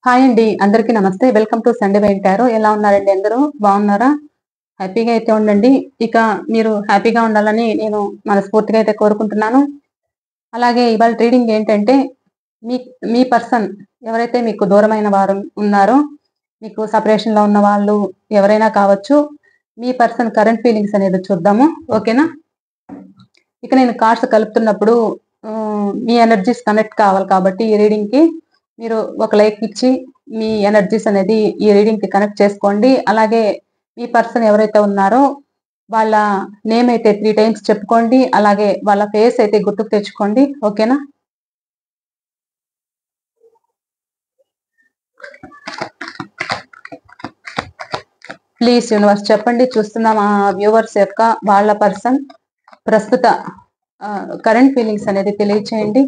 Hi అండి. అందరికీ నమస్తే. Welcome to Sunday wine tarot. ఎలా ఉన్నారండి అందరూ? బాగున్నారా? హ్యాపీగా అయితే ఉండండి. ఇక మీరు హ్యాపీగా ఉండాలని నేను మనస్ఫూర్తిగా అయితే కోరుకుంటున్నాను. అలాగే ఇవాళ రీడింగ్ ఏంటంటే మీ మీ పర్సన్ ఎవరైతే మీకు దూరమైన వారు ఉన్నారో, మీకు సెపరేషన్‌లో ఉన్న వాళ్ళు ఎవరైనా కావచ్చు. మీ పర్సన్ కరెంట్ ఫీలింగ్స్ అనేది చూద్దాము. ఓకేనా? ఇక నేను కార్డ్స్ కలుపుతున్నప్పుడు మీ ఎనర్జీస్ కనెక్ట్ కావాలి కాబట్టి ఈ రీడింగ్‌కి మీరు ఒక లైక్ ఇచ్చి మీ ఎనర్జీస్ అనేది ఈ రీడింగ్‌కి కనెక్ట్ చేసుకోండి. అలాగే మీ పర్సన్ ఎవరైతే ఉన్నారో వాళ్ళ నేమ్ అయితే 3 టైమ్స్ చెప్పుకోండి. అలాగే వాళ్ళ ఫేస్ అయితే గుర్తుకు తెచ్చుకోండి. ఓకేనా? ప్లీజ్ యూనివర్స్ చెప్పండి. చూస్తున్న మా వ్యూవర్స్ యొక్క వాళ్ళ పర్సన్ ప్రస్తుత కరెంట్ ఫీలింగ్స్ అనేది తెలియచేయండి.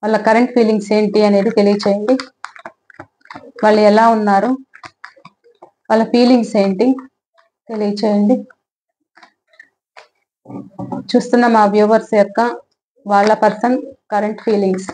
వాళ్ళ కరెంట్ ఫీలింగ్స్ ఏంటి అనేది తెలియచేయండి. వాళ్ళు ఎలా ఉన్నారు, వాళ్ళ ఫీలింగ్స్ ఏంటి తెలియచేయండి. చూస్తున్న మా వ్యూవర్స్ యొక్క వాళ్ళ పర్సన్ కరెంట్ ఫీలింగ్స్.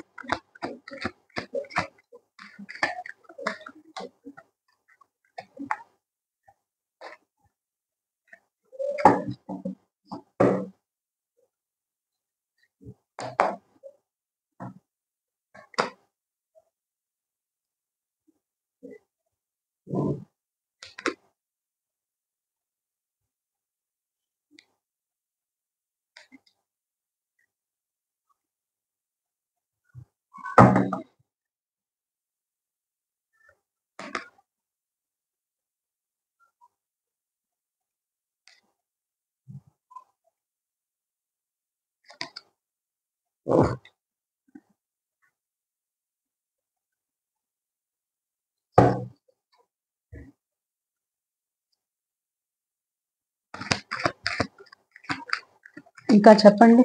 ఇంకా చెప్పండి.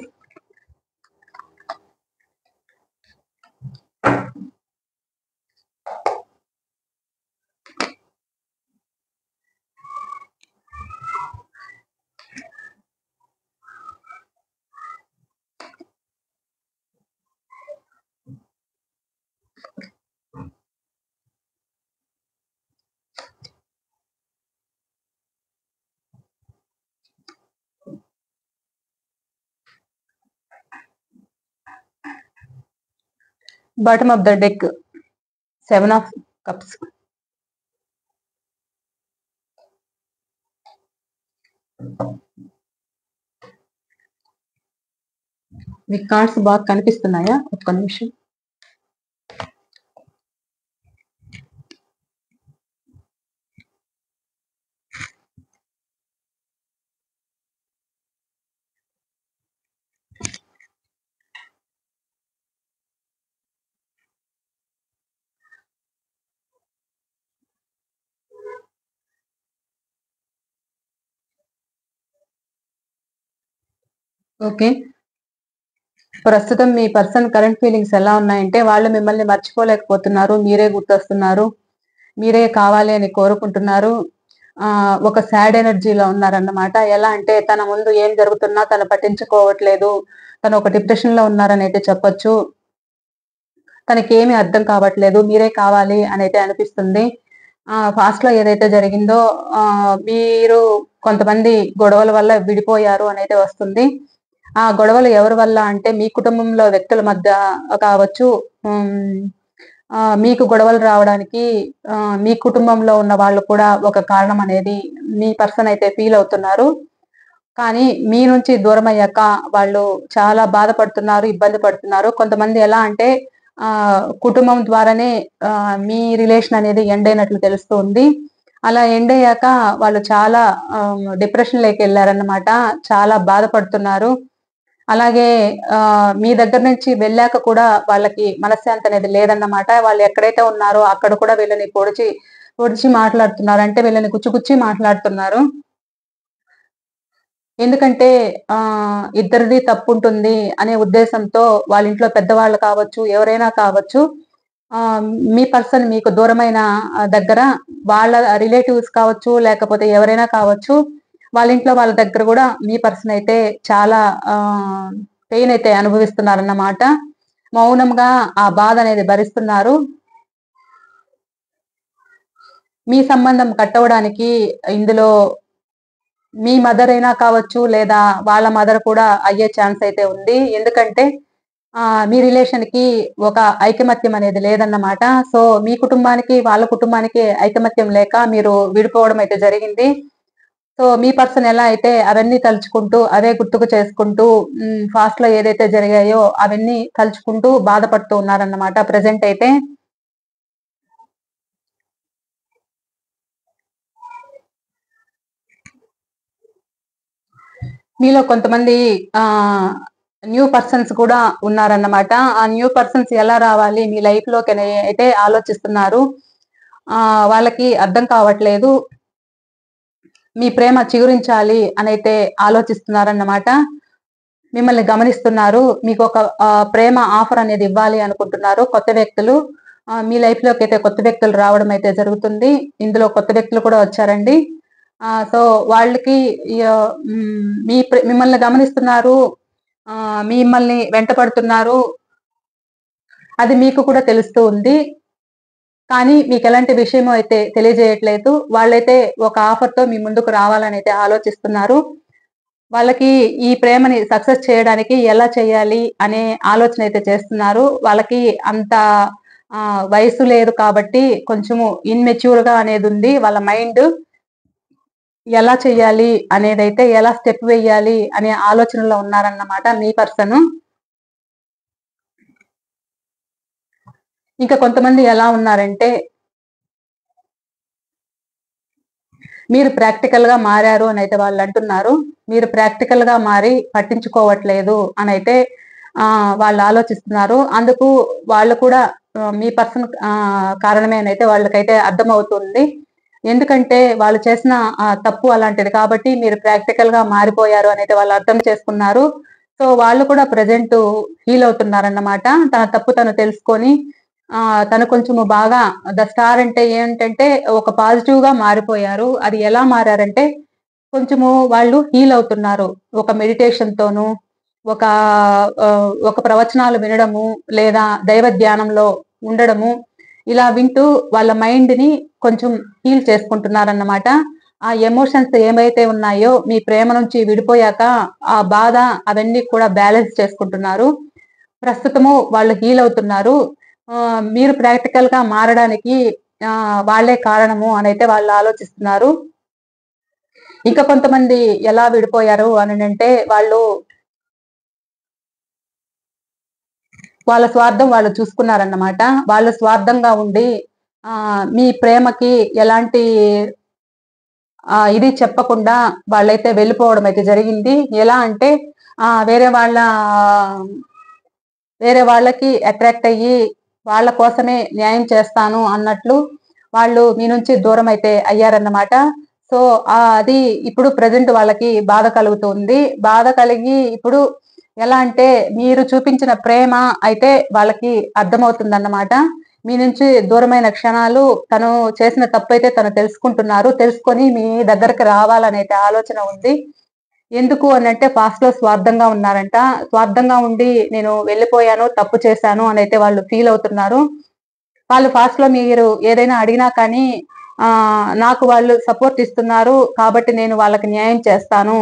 Bottom of the deck, 7 of Cups. Me cards బాగా కనిపిస్తున్నాయా? ఒక్క నిమిషం. ఓకే. ప్రస్తుతం మీ పర్సన్ కరెంట్ ఫీలింగ్స్ ఎలా ఉన్నాయంటే వాళ్ళు మిమ్మల్ని మర్చిపోలేకపోతున్నారు. మీరే గుర్తొస్తున్నారు. మీరే కావాలి అని కోరుకుంటున్నారు. ఒక సాడ్ ఎనర్జీలో ఉన్నారన్నమాట. ఎలా అంటే తన ముందు ఏం జరుగుతున్నా తను పట్టించుకోవట్లేదు. తను ఒక డిప్రెషన్‌లో ఉన్నారని అయితే చెప్పొచ్చు. తనకేమి అర్థం కావట్లేదు. మీరే కావాలి అనైతే అనిపిస్తుంది. పాస్ట్‌లో ఏదైతే జరిగిందో మీరు కొంతమంది గొడవల వల్ల విడిపోయారు అనైతే వస్తుంది. ఆ గొడవలు ఎవరి వల్ల అంటే మీ కుటుంబంలో వ్యక్తుల మధ్య కావచ్చు. హ్మ్. మీకు గొడవలు రావడానికి మీ కుటుంబంలో ఉన్న వాళ్ళు కూడా ఒక కారణం అనేది మీ పర్సన్ అయితే ఫీల్ అవుతున్నారు. కానీ మీ నుంచి దూరమయ్యాక వాళ్ళు చాలా బాధపడుతున్నారు, ఇబ్బంది పడుతున్నారు. కొంతమంది ఎలా అంటే కుటుంబం ద్వారానే మీ రిలేషన్ అనేది ఎండ్ అయినట్లు తెలుస్తుంది. అలా ఎండ్ అయ్యాక వాళ్ళు చాలా డిప్రెషన్‌లోకెళ్లారన్నమాట. చాలా బాధపడుతున్నారు. అలాగే మీ దగ్గర నుంచి వెళ్ళాక కూడా వాళ్ళకి మనశ్శాంతి అనేది లేదన్నమాట. వాళ్ళు ఎక్కడైతే ఉన్నారో అక్కడ కూడా వీళ్ళని పొడిచి, పొడిచి మాట్లాడుతున్నారు. అంటే వీళ్ళని గుచ్చి, గుచ్చి మాట్లాడుతున్నారు. ఎందుకంటే ఇద్దరిది తప్పుంటుంది అనే ఉద్దేశంతో వాళ్ళ ఇంట్లో పెద్దవాళ్ళు కావచ్చు, ఎవరైనా కావచ్చు. మీ పర్సన్ మీకు దూరమైన దగ్గర వాళ్ళ రిలేటివ్స్ కావచ్చు, లేకపోతే ఎవరైనా కావచ్చు. వాళ్ళ ఇంట్లో వాళ్ళ దగ్గర గూడా మీ పర్సన్ అయితే చాలా పెయిన్ అయితే అనుభవిస్తున్నారన్నమాట. మౌనంగా ఆ బాధ అనేది భరిస్తున్నారు. మీ సంబంధం కట్ అవ్వడానికి ఇందులో మీ మదర్ అయినా కావచ్చు, లేదా వాళ్ళ మదర్ కూడా అయ్యే ఛాన్స్ అయితే ఉంది. ఎందుకంటే మీ రిలేషన్‌కి ఒక ఐకమత్యం అనేది లేదన్నమాట. సో, మీ కుటుంబానికి, వాళ్ళ కుటుంబానికి ఐకమత్యం లేక మీరు విడిపోవడం అయితే జరిగింది. సో, మీ పర్సన్ ఎలా అయితే అవన్నీ తలుచుకుంటూ, అవే గుర్తుకు చేసుకుంటూ పాస్ట్‌లో ఏదైతే జరిగాయో అవన్నీ తలుచుకుంటూ బాధపడుతూ ఉన్నారన్నమాట ప్రెజెంట్ అయితే. మీలో కొంతమంది ఆహ్, న్యూ పర్సన్స్ కూడా ఉన్నారన్నమాట. ఆ న్యూ పర్సన్స్ ఎలా రావాలి మీ లైఫ్‌లోకని అయితే ఆలోచిస్తున్నారు. వాళ్ళకి అర్థం కావట్లేదు. మీ ప్రేమ చిగురించాలి అనైతే ఆలోచిస్తున్నారన్నమాట. మిమ్మల్ని గమనిస్తున్నారు. మీకొక ప్రేమ ఆఫర్ అనేది ఇవ్వాలి అనుకుంటున్నారు కొత్త వ్యక్తులు. మీ లైఫ్‌లోకైతే కొత్త వ్యక్తులు రావడం అయితే జరుగుతుంది. ఇందులో కొత్త వ్యక్తులు కూడా వచ్చారండి. సో, వాళ్ళకి మిమ్మల్ని గమనిస్తున్నారు. మిమ్మల్ని వెంటపడుతున్నారు. అది మీకు కూడా తెలుస్తూ ఉంది. కానీ మీకెలాంటి విషయమో అయితే తెలియజేయట్లేదు. వాళ్ళైతే ఒక ఆఫర్‌తో మీ ముందుకు రావాలనైతే ఆలోచిస్తున్నారు. వాళ్ళకి ఈ ప్రేమని సక్సెస్ చేయడానికి ఎలా చేయాలి అనే ఆలోచన అయితే చేస్తున్నారు. వాళ్ళకి అంత వయసు లేదు కాబట్టి కొంచెము ఇమ్మెచ్యూర్‌గా అనేదుంది వాళ్ళ మైండ్. ఎలా చేయాలి అనేదైతే ఎలా స్టెప్ వెయ్యాలి అనే ఆలోచనలో ఉన్నారన్నమాట మీ పర్సను. ఇంకా కొంతమంది ఎలా ఉన్నారంటే మీరు ప్రాక్టికల్‌గా మారారు అనైతే వాళ్ళంటున్నారు. మీరు ప్రాక్టికల్‌గా మారి పట్టించుకోవట్లేదు అనైతే వాళ్ళు ఆలోచిస్తున్నారు. అందుకు వాళ్ళు కూడా మీ పర్సన్ కారణమే అనైతే వాళ్ళకైతే అర్థమవుతుంది. ఎందుకంటే వాళ్ళు చేసిన తప్పు అలాంటిది కాబట్టి మీరు ప్రాక్టికల్‌గా మారిపోయారు అనైతే వాళ్ళు అర్థం చేసుకున్నారు. సో, వాళ్ళు కూడా ప్రెజెంటు హీల్ అవుతున్నారన్నమాట. తన తప్పు తను తెలుసుకొని తను కొంచెము బాగా స్టార్ అంటే ఏంటంటే ఒక పాజిటివ్‌గా మారిపోయారు. అది ఎలా మారారంటే కొంచెము వాళ్ళు హీల్ అవుతున్నారు. ఒక మెడిటేషన్‌తోనూ, ఒక ఒక ప్రవచనాలు వినడము, లేదా దైవ ధ్యానంలో ఉండడము, ఇలా వింటూ వాళ్ళ మైండ్‌ని కొంచెం హీల్ చేసుకుంటున్నారన్నమాట. ఆ ఎమోషన్స్ ఏమైతే ఉన్నాయో మీ ప్రేమ నుంచి విడిపోయాక ఆ బాధ అవన్నీ కూడా బ్యాలెన్స్ చేసుకుంటున్నారు. ప్రస్తుతము వాళ్ళు హీల్ అవుతున్నారు. మీరు ప్రాక్టికల్‌గా మారడానికి వాళ్ళే కారణము అనైతే వాళ్ళు ఆలోచిస్తున్నారు. ఇంకా కొంతమంది ఎలా విడిపోయారు అననంటే వాళ్ళు వాళ్ళ స్వార్థం వాళ్ళు చూసుకున్నారన్నమాట. వాళ్ళు స్వార్థంగా ఉండి మీ ప్రేమకి ఎలాంటి ఇది చెప్పకుండా వాళ్ళైతే వెళ్ళిపోవడం అయితే జరిగింది. ఎలా అంటే ఆహ్, వేరే వాళ్ళ వేరే వాళ్ళకి అట్రాక్ట్ అయ్యి, వాళ్ళ కోసమే న్యాయం చేస్తాను అన్నట్లు వాళ్ళు మీ నుంచి దూరమైతే అయ్యారన్నమాట. సో, అది ఇప్పుడు ప్రెజెంట్ వాళ్ళకి బాధ కలుగుతుంది. బాధ కలిగి ఇప్పుడు ఎలా అంటే మీరు చూపించిన ప్రేమ అయితే వాళ్ళకి అర్థమవుతుందన్నమాట. మీ నుంచి దూరమైన క్షణాలు తను చేసిన తప్పైతే తను తెలుసుకుంటున్నారు. తెలుసుకొని మీ దగ్గరికి రావాలనైతే ఆలోచన ఉంది. ఎందుకు అనంటే పాస్ట్‌లో స్వార్థంగా ఉన్నారంట. స్వార్థంగా ఉండి నేను వెళ్ళిపోయాను, తప్పు చేశాను అనైతే వాళ్ళు ఫీల్ అవుతున్నారు. వాళ్ళు పాస్ట్‌లో మీరు ఏదైనా అడిగినా కానీ నాకు వాళ్ళు సపోర్ట్ ఇస్తున్నారు. కాబట్టి నేను వాళ్ళకి న్యాయం చేస్తాను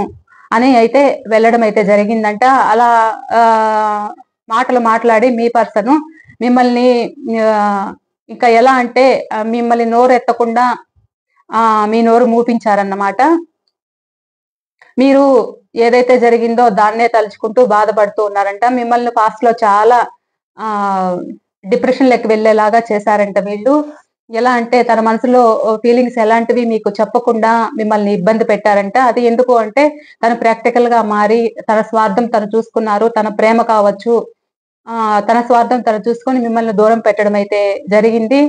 అని అయితే వెళ్ళడం అయితే జరిగిందంట. అలా ఆహ్, మాటలు మాట్లాడి మీ పర్సను మిమ్మల్ని ఇంకా ఎలా అంటే మిమ్మల్ని నోరెత్తకుండా మీ నోరు మూపించారన్నమాట. మీరు ఏదైతే జరిగిందో దాన్నే తలుచుకుంటూ బాధపడుతూ ఉన్నారంట. మిమ్మల్ని పాస్ట్‌లో చాలా ఆహ్, డిప్రెషన్‌లోకి వెళ్ళేలాగా చేశారంట వీళ్ళు. ఎలా అంటే తన మనసులో ఫీలింగ్స్ ఎలాంటివి మీకు చెప్పకుండా మిమ్మల్ని ఇబ్బంది పెట్టారంట. అది ఎందుకు అంటే తను ప్రాక్టికల్‌గా మారి తన స్వార్థం తను చూసుకున్నారు. తన ప్రేమ కావచ్చు, తన స్వార్థం తను చూసుకొని మిమ్మల్ని దూరం పెట్టడం అయితే జరిగింది.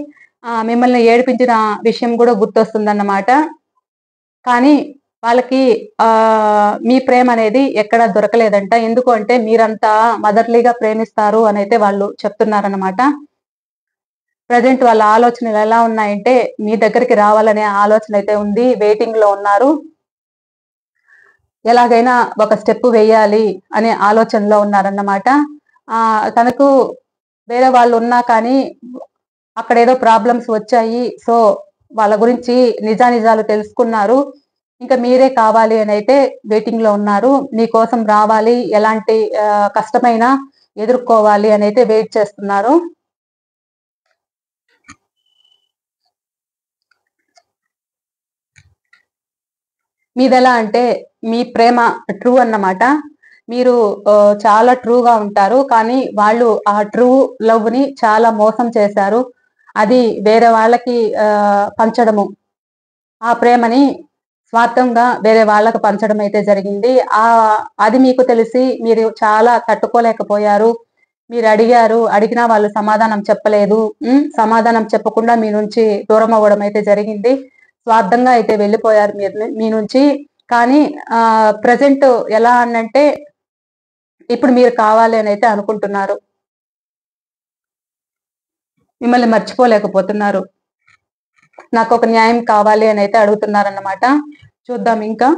మిమ్మల్ని ఏడిపించిన విషయం గూడా గుర్తొస్తుందన్నమాట. కానీ వాళ్ళకి మీ ప్రేమనేది ఎక్కడ దొరకలేదంట. ఎందుకు అంటే మీరంతా మదర్లీగా ప్రేమిస్తారు అనైతే వాళ్ళు చెప్తున్నారనమాట. ప్రెజెంట్ వాళ్ళ ఆలోచనలు ఎలా ఉన్నాయంటే, మీ దగ్గరికి రావాలనే ఆలోచనైతే ఉంది. వెయిటింగ్‌లో ఉన్నారు. ఎలాగైనా ఒక స్టెప్ వేయాలి అనే ఆలోచనలో ఉన్నారన్నమాట. తనకు వేరే వాళ్ళు ఉన్నా కానీ అక్కడ ఏదో ప్రాబ్లమ్స్ వచ్చాయి. సో వాళ్ళ గురించి నిజానిజాలు తెలుసుకున్నారు. ఇంకా మీరే కావాలి అని అయితే వెయిటింగ్ లో ఉన్నారు. మీకోసం రావాలి, ఎలాంటి కష్టమైనా ఎదుర్కోవాలి అని అయితే వెయిట్ చేస్తున్నారు. మీదెలా అంటే మీ ప్రేమ ట్రూ అన్నమాట. మీరు చాలా ట్రూగా ఉంటారు. కానీ వాళ్ళు ఆ ట్రూ లవ్‌ని చాలా మోసం చేశారు. అది వేరే వాళ్ళకి పంచడము. ఆ ప్రేమని స్వార్థంగా వేరే వాళ్ళకి పంచడం అయితే జరిగింది. అది మీకు తెలిసి మీరు చాలా తట్టుకోలేకపోయారు. మీరడిగారు. అడిగినా వాళ్ళు సమాధానం చెప్పలేదు. సమాధానం చెప్పకుండా మీ నుంచి దూరమవ్వడం అయితే జరిగింది. స్వార్థంగా అయితే వెళ్ళిపోయారు మీ నుంచి. కానీ ప్రెజెంట్ ఎలా అనంటే ఇప్పుడు మీరు కావాలి అనైతే అనుకుంటున్నారు. మిమ్మల్ని మర్చిపోలేకపోతున్నారు. నాకొక న్యాయం కావాలి అనైతే అడుగుతున్నారన్నమాట. చూద్దాం ఇంకా.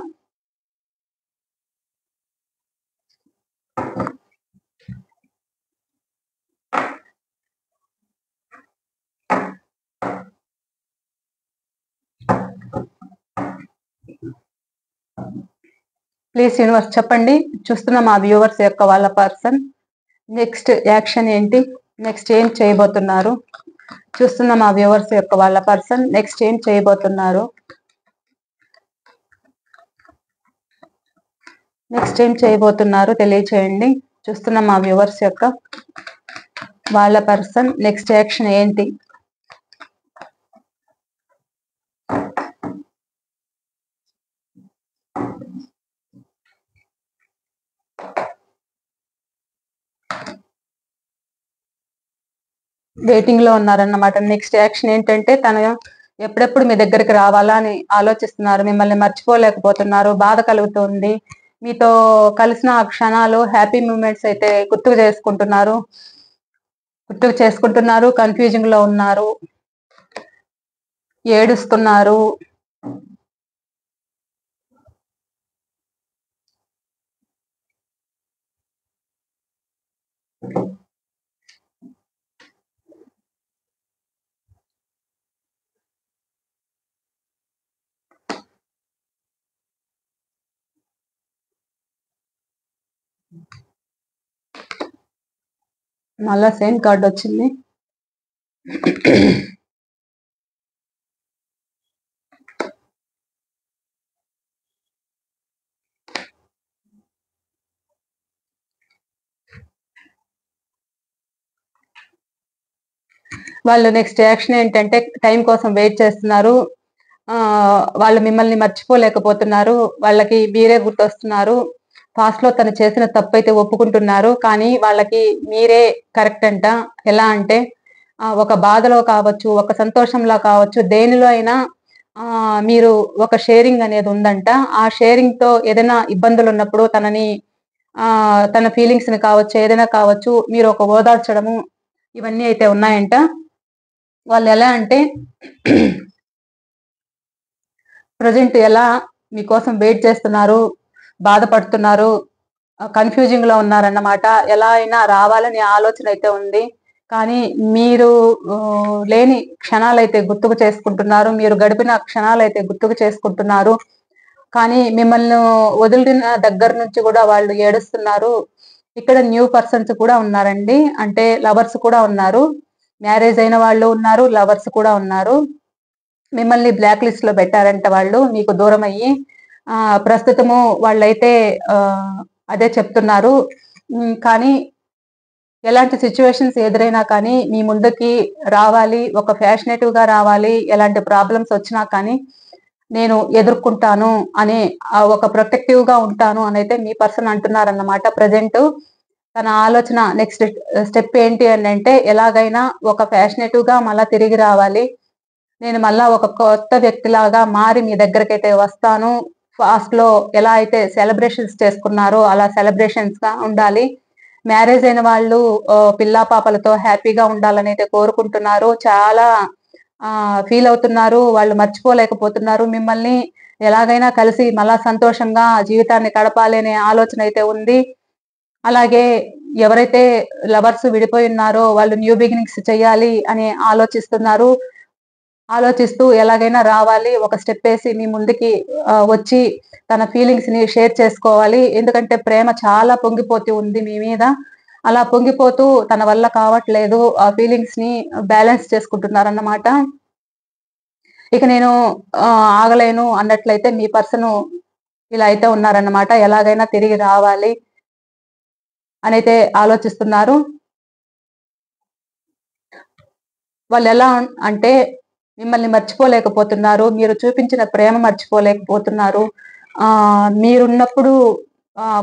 ప్లీజ్ యూనివర్స్ చెప్పండి. చూస్తున్న మా వ్యూవర్స్ యొక్క వాళ్ళ పర్సన్ నెక్స్ట్ యాక్షన్ ఏంటి? నెక్స్ట్ ఏం చేయబోతున్నారు? చూస్తున్న మా వ్యూవర్స్ యొక్క వాళ్ళ పర్సన్ నెక్స్ట్ ఏం చేయబోతున్నారు? నెక్స్ట్ ఏం చేయబోతున్నారు తెలియచేయండి. చూస్తున్న మా వ్యూవర్స్ యొక్క వాళ్ళ పర్సన్ నెక్స్ట్ యాక్షన్ ఏంటి? వెయిటింగ్ లో ఉన్నారన్నమాట. నెక్స్ట్ యాక్షన్ ఏంటంటే తను ఎప్పుడెప్పుడు మీ దగ్గరికి రావాలా అని ఆలోచిస్తున్నారు. మిమ్మల్ని మర్చిపోలేకపోతున్నారు. బాధ కలుగుతుంది. మీతో కలిసిన ఆ క్షణాలు హ్యాపీ మూమెంట్స్ అయితే గుర్తుకు చేసుకుంటున్నారు. కన్ఫ్యూజింగ్ లో ఉన్నారు. ఏడుస్తున్నారు. మళ్ళా సేమ్ కార్డ్ వచ్చింది. వాళ్ళు నెక్స్ట్ యాక్షన్ ఏంటంటే టైం కోసం వెయిట్ చేస్తున్నారు. వాళ్ళు మిమ్మల్ని మర్చిపోలేకపోతున్నారు. వాళ్ళకి మీరే గుర్తొస్తున్నారు. పాస్ట్ లో తను చేసిన తప్పైతే ఒప్పుకుంటున్నారు. కానీ వాళ్ళకి మీరే కరెక్ట్ అంట. ఎలా అంటే ఒక బాధలో కావచ్చు, ఒక సంతోషంలో కావచ్చు, దేనిలో అయినా మీరు ఒక షేరింగ్ అనేది ఉందంట. ఆ షేరింగ్ తో ఏదైనా ఇబ్బందులు ఉన్నప్పుడు తన ఫీలింగ్స్ ని కావచ్చు, ఏదైనా కావచ్చు, మీరు ఒక ఓదార్చడము ఇవన్నీ అయితే ఉన్నాయంట. వాళ్ళు ఎలా అంటే ప్రజెంట్ ఎలా మీకోసం వెయిట్ చేస్తున్నారు, బాధపడుతున్నారు, కన్ఫ్యూజింగ్ లో ఉన్నారన్నమాట. ఎలా అయినా రావాలని ఆలోచన అయితే ఉంది. కానీ మీరు లేని క్షణాలైతే గుర్తుకు చేసుకుంటున్నారు. మీరు గడిపిన క్షణాలైతే గుర్తుకు చేసుకుంటున్నారు. కానీ మిమ్మల్ని వదిలిన దగ్గర నుంచి కూడా వాళ్ళు ఏడుస్తున్నారు. ఇక్కడ న్యూ పర్సన్స్ కూడా ఉన్నారండి. అంటే లవర్స్ కూడా ఉన్నారు. మ్యారేజ్ అయిన వాళ్ళు ఉన్నారు. లవర్స్ కూడా ఉన్నారు. మిమ్మల్ని బ్లాక్ లిస్ట్ లో పెట్టారంట వాళ్ళు మీకు దూరం అయ్యి. ప్రస్తుతము వాళ్ళైతే అదే చెప్తున్నారు. కానీ ఎలాంటి సిచ్యువేషన్స్ ఎదురైనా కానీ మీ ముందుకి రావాలి, ఒక ఫ్యాషనేటివ్ గా రావాలి. ఎలాంటి ప్రాబ్లమ్స్ వచ్చినా కానీ నేను ఎదుర్కొంటాను అనే ఒక ప్రొటెక్టివ్ గా ఉంటాను అని అయితే మీ పర్సన్ అంటున్నారన్నమాట. ప్రజెంట్ తన ఆలోచన నెక్స్ట్ స్టెప్ ఏంటి అని అంటే ఎలాగైనా ఒక ఫ్యాషనేటివ్ గా మళ్ళా తిరిగి రావాలి. నేను మళ్ళా ఒక కొత్త వ్యక్తిలాగా మారి మీ దగ్గరకైతే వస్తాను. ఫాస్ట్ లో ఎలా అయితే సెలబ్రేషన్స్ చేసుకున్నారో అలా సెలబ్రేషన్స్ గా ఉండాలి. మ్యారేజ్ అయిన వాళ్ళు పిల్లా పాపలతో హ్యాపీగా ఉండాలని అయితే కోరుకుంటున్నారు. చాలా ఫీల్ అవుతున్నారు. వాళ్ళు మర్చిపోలేకపోతున్నారు మిమ్మల్ని. ఎలాగైనా కలిసి మళ్ళా సంతోషంగా జీవితాన్ని గడపాలి అనే ఆలోచన అయితే ఉంది. అలాగే ఎవరైతే లవర్స్ విడిపోయి ఉన్నారో వాళ్ళు న్యూ బిగినింగ్స్ చేయాలి అని ఆలోచిస్తూ ఎలాగైనా రావాలి, ఒక స్టెప్ వేసి మీ ముందుకి వచ్చి తన ఫీలింగ్స్ ని షేర్ చేసుకోవాలి. ఎందుకంటే ప్రేమ చాలా పొంగిపోతూ ఉంది మీ మీద. అలా పొంగిపోతూ తన వల్ల కావట్లేదు, ఆ ఫీలింగ్స్ ని బ్యాలెన్స్ చేసుకుంటున్నారన్నమాట. ఇక నేను ఆగలేను అన్నట్లయితే మీ పర్సన్ ఇలా అయితే ఉన్నారన్నమాట. ఎలాగైనా తిరిగి రావాలి అనైతే ఆలోచిస్తున్నారు. వాళ్ళు ఎలా అంటే మిమ్మల్ని మర్చిపోలేకపోతున్నారు. మీరు చూపించిన ప్రేమ మర్చిపోలేకపోతున్నారు. మీరున్నప్పుడు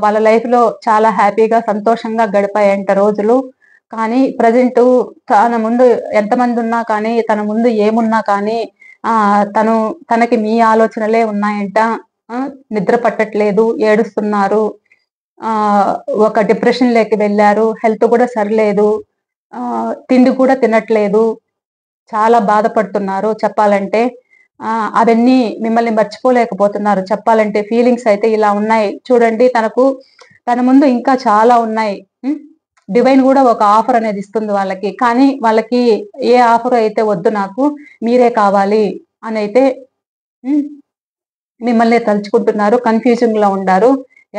వాళ్ళ లైఫ్ లో చాలా హ్యాపీగా సంతోషంగా గడిపాయంట రోజులు. కానీ ప్రజెంట్ తన ముందు ఎంతమంది ఉన్నా కానీ, తన ముందు ఏమున్నా కానీ తనకి మీ ఆలోచనలే ఉన్నాయంట. నిద్ర పట్టట్లేదు, ఏడుస్తున్నారు, ఒక డిప్రెషన్ లోకి వెళ్ళారు, హెల్త్ కూడా సరిలేదు, తిండి కూడా తినట్లేదు, చాలా బాధపడుతున్నారు చెప్పాలంటే. అవన్నీ మిమ్మల్ని మర్చిపోలేకపోతున్నారు చెప్పాలంటే. ఫీలింగ్స్ అయితే ఇలా ఉన్నాయి చూడండి. తన ముందు ఇంకా చాలా ఉన్నాయి. డివైన్ కూడా ఒక ఆఫర్ అనేది ఇస్తుంది వాళ్ళకి. కానీ వాళ్ళకి ఏ ఆఫర్ అయితే వద్దు, నాకు మీరే కావాలి అని అయితే మిమ్మల్ని తలుచుకుంటున్నారు. కన్ఫ్యూజింగ్ లో ఉండారు.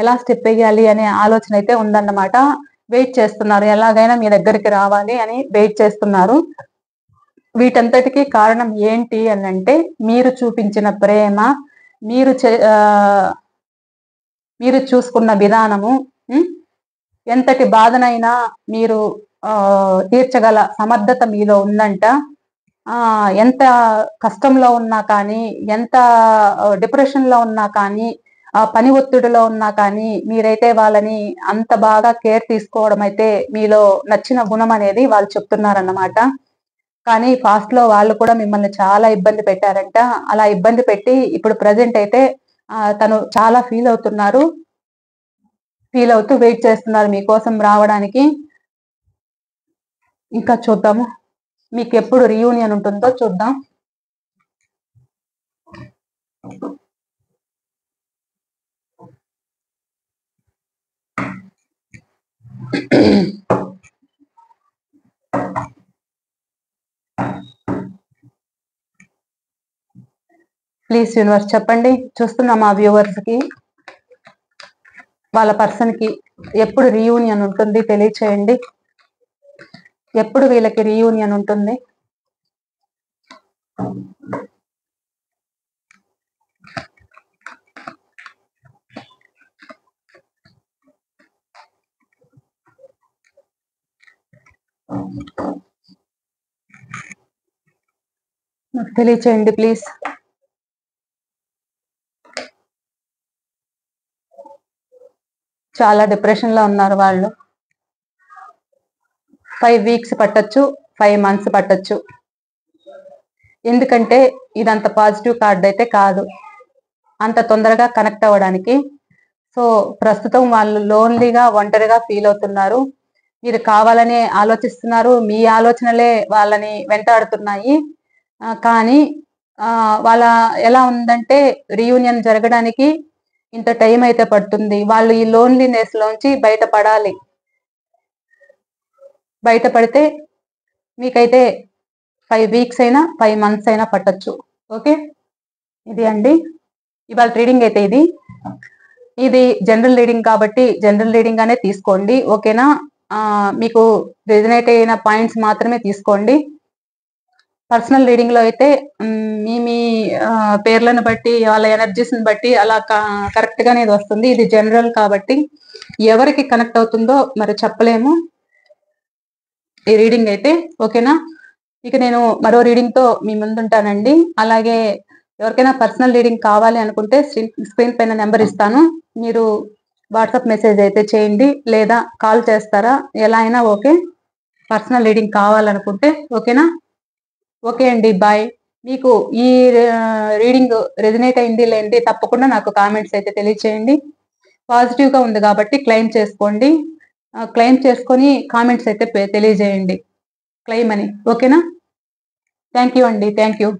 ఎలా స్టెప్ వేయాలి అనే ఆలోచన అయితే ఉందన్నమాట. వెయిట్ చేస్తున్నారు, ఎలాగైనా మీ దగ్గరికి రావాలి అని వెయిట్ చేస్తున్నారు. వీటంతటికి కారణం ఏంటి అని అంటే మీరు చూపించిన ప్రేమ, మీరు చూసుకున్న విధానము, ఎంతటి బాధనైనా మీరు తీర్చగల సమర్థత మీలో ఉందంట. ఎంత కష్టంలో ఉన్నా కానీ, ఎంత డిప్రెషన్ లో ఉన్నా కానీ, పని ఒత్తిడిలో ఉన్నా కానీ మీరైతే వాళ్ళని అంత బాగా కేర్ తీసుకోవడం అయితే మీలో నచ్చిన గుణం అనేది వాళ్ళు చెప్తున్నారన్నమాట. కానీ ఫాస్ట్ లో వాళ్ళు కూడా మిమ్మల్ని చాలా ఇబ్బంది పెట్టారంట. అలా ఇబ్బంది పెట్టి ఇప్పుడు ప్రజెంట్ అయితే తను చాలా ఫీల్ అవుతూ వెయిట్ చేస్తున్నారు మీకోసం రావడానికి. ఇంకా చూద్దాము మీకు ఎప్పుడు రీయూనియన్ ఉంటుందో చూద్దాం. ప్లీజ్ యూనివర్స్ చెప్పండి. చూస్తున్నా మా వ్యూవర్స్ కి వాళ్ళ పర్సన్ కి ఎప్పుడు రీయూనియన్ ఉంటుంది తెలియచేయండి. ఎప్పుడు వీళ్ళకి రీయూనియన్ ఉంటుంది? నాకు తెలియచేయండి ప్లీజ్. చాలా డిప్రెషన్ లో ఉన్నారు వాళ్ళు. 5 వీక్స్ పట్టొచ్చు, 5 మంత్స్ పట్టొచ్చు. ఎందుకంటే ఇదంత పాజిటివ్ కార్డ్ అయితే కాదు అంత తొందరగా కనెక్ట్ అవ్వడానికి. సో ప్రస్తుతం వాళ్ళు లోన్లీగా, ఒంటరిగా ఫీల్ అవుతున్నారు. మీరు కావాలనే ఆలోచిస్తున్నారు, మీ ఆలోచనలే వాళ్ళని వెంటాడుతున్నాయి. కానీ వాళ్ళ ఎలా ఉందంటే రీయూనియన్ జరగడానికి ఇంత టైం అయితే పడుతుంది. వాళ్ళు ఈ లోన్లీనెస్ లోంచి బయటపడాలి. బయటపడితే మీకైతే 5 వీక్స్ అయినా 5 మంత్స్ అయినా పట్టొచ్చు. ఓకే, ఇది అండి ఇవాళ రీడింగ్ అయితే. ఇది జనరల్ రీడింగ్ కాబట్టి జనరల్ రీడింగ్ అనే తీసుకోండి. ఓకేనా? మీకు రెజనేట్ అయిన పాయింట్స్ మాత్రమే తీసుకోండి. పర్సనల్ రీడింగ్ లో అయితే మీ పేర్లను బట్టి, వాళ్ళ ఎనర్జీస్ ని బట్టి అలా కరెక్ట్ గానే వస్తుంది. ఇది జనరల్ కాబట్టి ఎవరికి కనెక్ట్ అవుతుందో మరి చెప్పలేము ఈ రీడింగ్ అయితే. ఓకేనా? ఇక నేను మరో రీడింగ్ తో మీ ముందుంటానండి. అలాగే ఎవరికైనా పర్సనల్ రీడింగ్ కావాలి అనుకుంటే స్క్రీన్ పైన నెంబర్ ఇస్తాను, మీరు వాట్సాప్ మెసేజ్ అయితే చేయండి, లేదా కాల్ చేస్తారా, ఎలా అయినా ఓకే. పర్సనల్ రీడింగ్ కావాలనుకుంటే. ఓకేనా? ఓకే అండి, బాయ్. మీకు ఈ రీడింగ్ రెజనేట్ అయింది లేండి తప్పకుండా నాకు కామెంట్స్ అయితే తెలియచేయండి. పాజిటివ్ గా ఉంది కాబట్టి క్లెయిమ్ చేసుకోండి. క్లెయిమ్ చేసుకొని కామెంట్స్ అయితే తెలియజేయండి క్లెయిమ్ అని. ఓకేనా? థ్యాంక్ యూ అండి, థ్యాంక్ యూ.